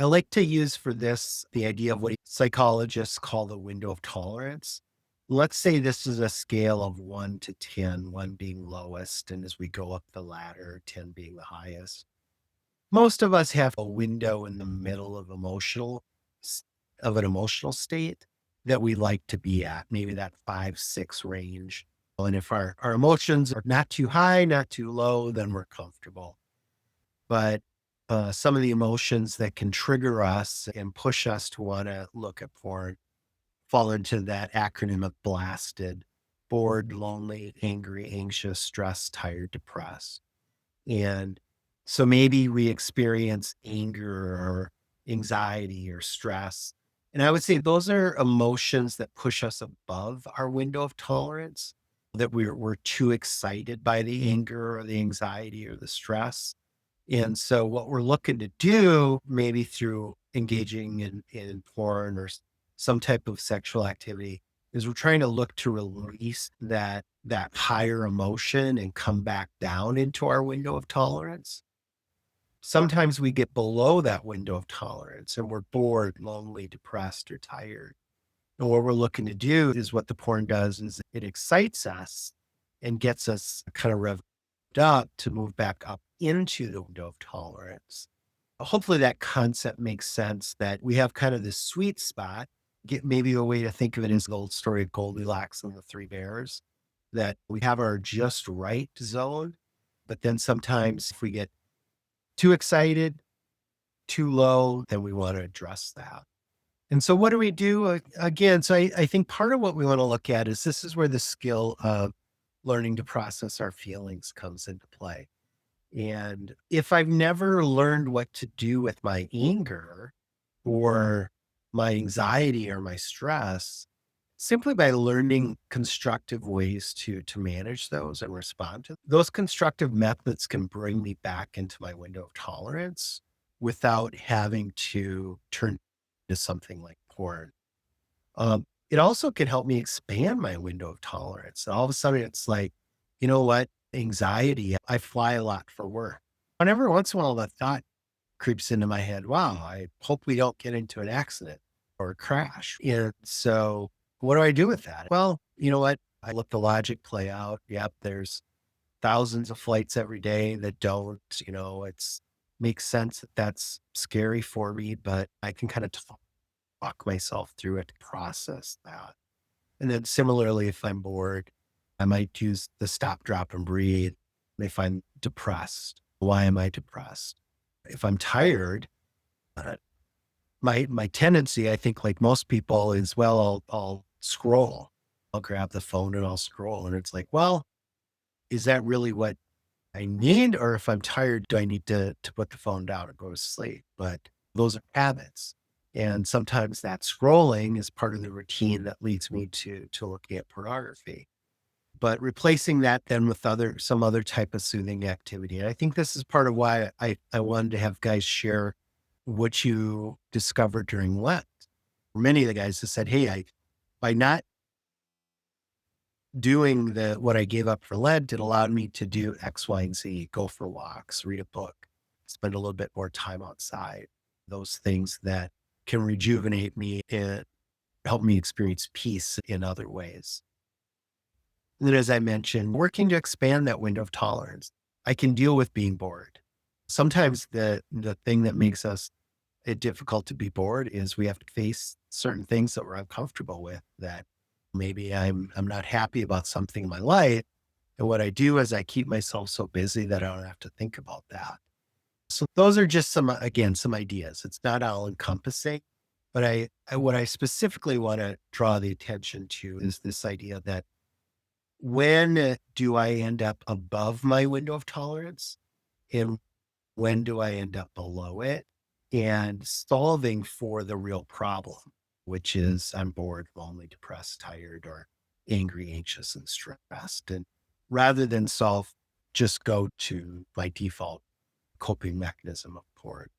I like to use for this the idea of what psychologists call the window of tolerance. Let's say this is a scale of 1 to 10, 1 being lowest, and as we go up the ladder, 10 being the highest. Most of us have a window in the middle of s- an emotional state that we like to be at, maybe that 5, 6 range. And if our emotions are not too high, not too low, then we're comfortable. But some of the emotions that can trigger us and push us to want to look at porn fall into that acronym of blasted: bored, lonely, angry, anxious, stressed, tired, depressed. And so maybe we experience anger or anxiety or stress. And I would say those are emotions that push us above our window of tolerance, that we're too excited by the anger or the anxiety or the stress. And so what we're looking to do, maybe through engaging in porn or some type of sexual activity, is we're trying to look to release that higher emotion and come back down into our window of tolerance. Sometimes we get below that window of tolerance and we're bored, lonely, depressed, or tired. And what we're looking to do is what the porn does is it excites us and gets us kind of revved up to move back up into the window of tolerance. Hopefully that concept makes sense, that we have kind of this sweet spot. Get maybe a way to think of it is the old story of Goldilocks and the Three Bears, that we have our just right zone. But then sometimes if we get too excited, too low, then we want to address that. And so what do we do? Again, so I think part of what we want to look at is this is where the skill of learning to process our feelings comes into play. And if I've never learned what to do with my anger or my anxiety or my stress, simply by learning constructive ways to manage those and respond to those constructive methods can bring me back into my window of tolerance without having to turn to something like porn. It also can help me expand my window of tolerance. And all of a sudden, it's like, you know what? Anxiety. I fly a lot for work. And every once in a while, the thought creeps into my head, wow, I hope we don't get into an accident or a crash. And so, what do I do with that? Well, you know what? I let the logic play out. Yep, there's thousands of flights every day that don't, it's makes sense that that's scary for me, but I can kind of talk myself through it to process that. And then similarly, if I'm bored, I might use the stop, drop, and breathe. If I'm depressed, why am I depressed? If I'm tired, uh, my tendency, I think, like most people, is well, I'll scroll. I'll grab the phone and I'll scroll, and it's like, well, is that really what I need? Or if I'm tired, do I need to put the phone down and go to sleep? But those are habits. And sometimes that scrolling is part of the routine that leads me to looking at pornography. But replacing that then with some other type of soothing activity. And I think this is part of why I wanted to have guys share what you discovered during Lent. Many of the guys have said, hey, by not doing what I gave up for Lent, it allowed me to do X, Y, and Z, go for walks, read a book, spend a little bit more time outside, those things that can rejuvenate me and help me experience peace in other ways. And then, as I mentioned, working to expand that window of tolerance, I can deal with being bored. Sometimes the thing that makes it difficult to be bored is we have to face certain things that we're uncomfortable with, that maybe I'm not happy about something in my life. And what I do is I keep myself so busy that I don't have to think about that. So those are just some ideas. It's not all encompassing, but what I specifically want to draw the attention to is this idea that when do I end up above my window of tolerance, and when do I end up below it? And solving for the real problem, which is I'm bored, lonely, depressed, tired, or angry, anxious, and stressed. And rather than just go to my default coping mechanism of porn.